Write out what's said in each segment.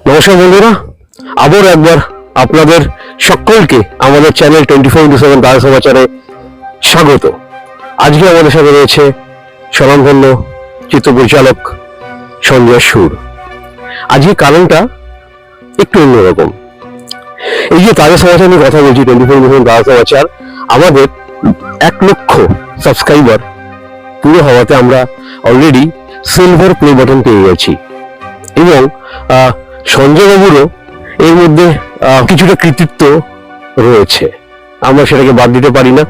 নমস্কার বন্ধুরা, আবার একবার আপনাদের সকলকে আমাদের চ্যানেল 24/7 তারা সমাচারে স্বাগত। আজকে আমাদের সাথে রয়েছে স্বনামধন্য চিত্র পরিচালক সঞ্জয় সুর। আজকে কারণটা একটু অন্যরকম। এই যে তারা সমাচার নিয়ে কথা বলছি, 24/7 তারা সমাচার, আমাদের 1 লক্ষ সাবস্ক্রাইবার পুরো হওয়াতে আমরা অলরেডি সিলভার প্লে বাটন পেয়ে গেছি এবং সঞ্জয় বাবুরও এর মধ্যে কিছুটা কৃতিত্ব রয়েছে, আমরা সেটাকে বাদ দিতে পারি না।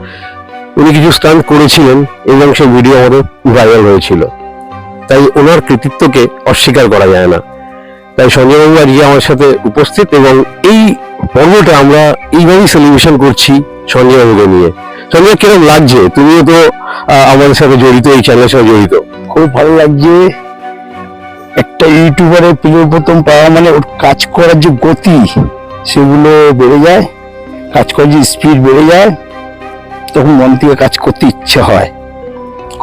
উনি কিছু স্টান্ট করেছিলেন এবং সেই ভিডিও আমাদের ভাইরাল হয়েছিল, তাই ওনার কৃতিত্বকে অস্বীকার করা যায় না। তাই সঞ্জয় বাবু আজকে আমার সাথে উপস্থিত এবং এই পর্বটা আমরা এইভাবেই সেলিব্রেশন করছি সঞ্জয় বাবুকে নিয়ে। সঞ্জয়, কিরকম লাগছে? তুমিও তো আমাদের সাথে জড়িত, এই চ্যানেলের সাথে জড়িত। খুব ভালো লাগছে। একটা ইউটিউবারের প্রথম পাওয়া মানে ওর কাজ করার যে গতি সেগুলো বেড়ে যায়, কাজ করার যে স্পিড বেড়ে যায়, তখন মন থেকে কাজ করতে ইচ্ছে হয়।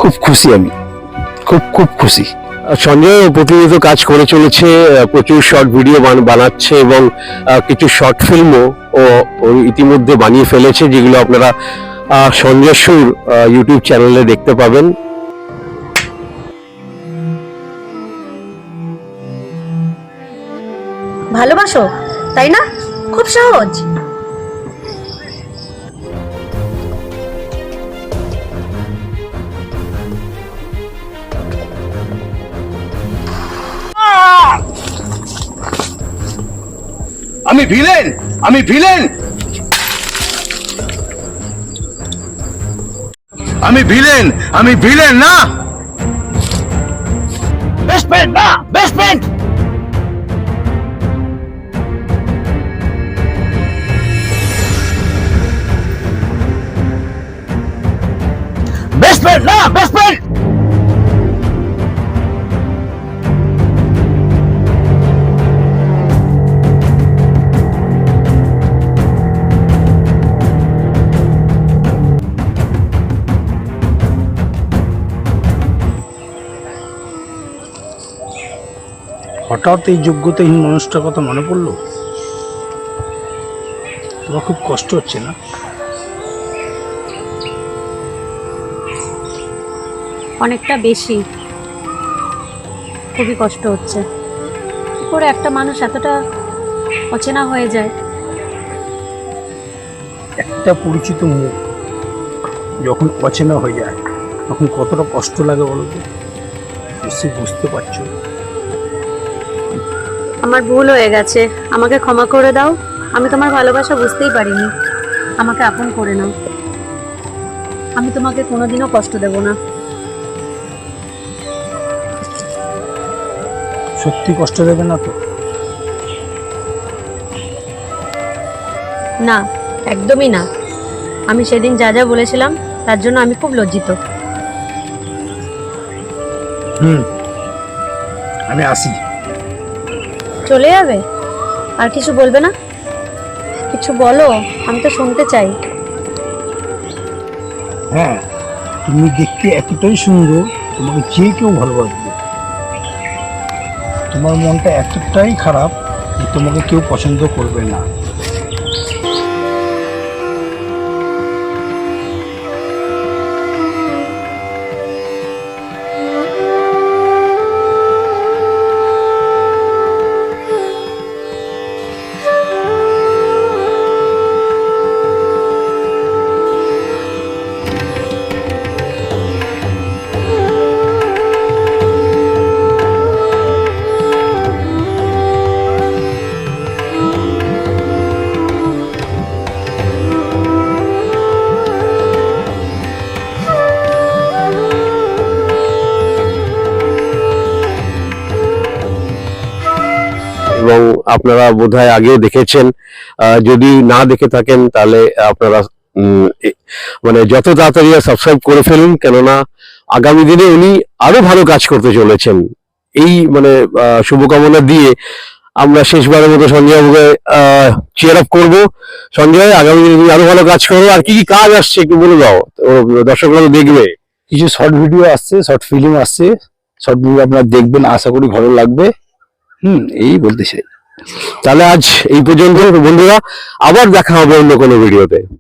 খুব খুশি আমি, খুব খুব খুশি। সঞ্জয় প্রতিনিয়ত কাজ করে চলেছে, প্রচুর শর্ট ভিডিও বানাচ্ছে এবং কিছু শর্ট ফিল্মও ও ইতিমধ্যে বানিয়ে ফেলেছে, যেগুলো আপনারা সঞ্জয় সুর ইউটিউব চ্যানেলে দেখতে পাবেন। ভালোবাসো, তাই না? খুব সহজ। আমি ভিলেন, আমি ভিলেন, আমি ভিলেন, আমি ভিলেন না, বেস্ট ফ্রেন্ড না, বেস্ট ফ্রেন্ড, বেস্ট ফ্রেন্ড না, বেস্ট ফ্রেন্ড। হঠাৎ এই যোগ্যতাহীন মানুষটার কথা মনে পড়লো। তোমার খুব কষ্ট হচ্ছে না? অনেকটা বেশি, খুবই কষ্ট হচ্ছে। কি করে একটা মানুষ এতটা অচেনা হয়ে যায়? একটা পরিচিত মুখ যখন অচেনা হয়ে যায় তখন কতটা কষ্ট লাগে বলো তো? নিশ্চয়ই বুঝতে পারছো। আমার ভুল হয়ে গেছে, আমাকে ক্ষমা করে দাও। আমি তোমার ভালোবাসা বুঝতেই পারিনি। আমাকে আপন করে নাও। আমি তোমাকে কোনোদিনও কষ্ট দেব না। সত্যি কষ্ট দেবে না তো? না, একদমই না। আমি সেদিন যা যা বলেছিলাম তার জন্য আমি খুব লজ্জিত। আমি আসি। চলে যাবে? আর কিছু বলবে না? কিছু বলো, আমি তো শুনতে চাই। হ্যাঁ, তুমি দেখতে এতটাই সুন্দর, তোমাকে যে কেউ ভালোবাসবে। তোমার মনটা এতটাই খারাপ যে তোমাকে কেউ পছন্দ করবে না। এবং আপনারা বোধহয় আগেও দেখেছেন, যদি না দেখে থাকেন তাহলে আপনারা মানে যত তাড়াতাড়ি সাবস্ক্রাইব করে ফেলুন, কেননা আগামী দিনে উনি আরো ভালো কাজ করতে চলেছেন। এই মানে শুভকামনা দিয়ে আমরা শেষবারের মতো সঞ্জয় বাবুকে চিয়ার আপ করবো। সঞ্জয়, আগামী দিনে তুমি আরো ভালো কাজ করো। আর কি কি কাজ আসছে একটু বলে দাও, দর্শকরা তো দেখবে। কিছু শর্ট ভিডিও আসছে, শর্ট ফিল্ম আসছে, শর্ট ভিডিও আপনারা দেখবেন, আশা করি ভালো লাগবে। এই বলতে চাই। তাহলে আজ এই পর্যন্ত বন্ধুরা, আবার দেখা হবে অন্য কোনো ভিডিওতে।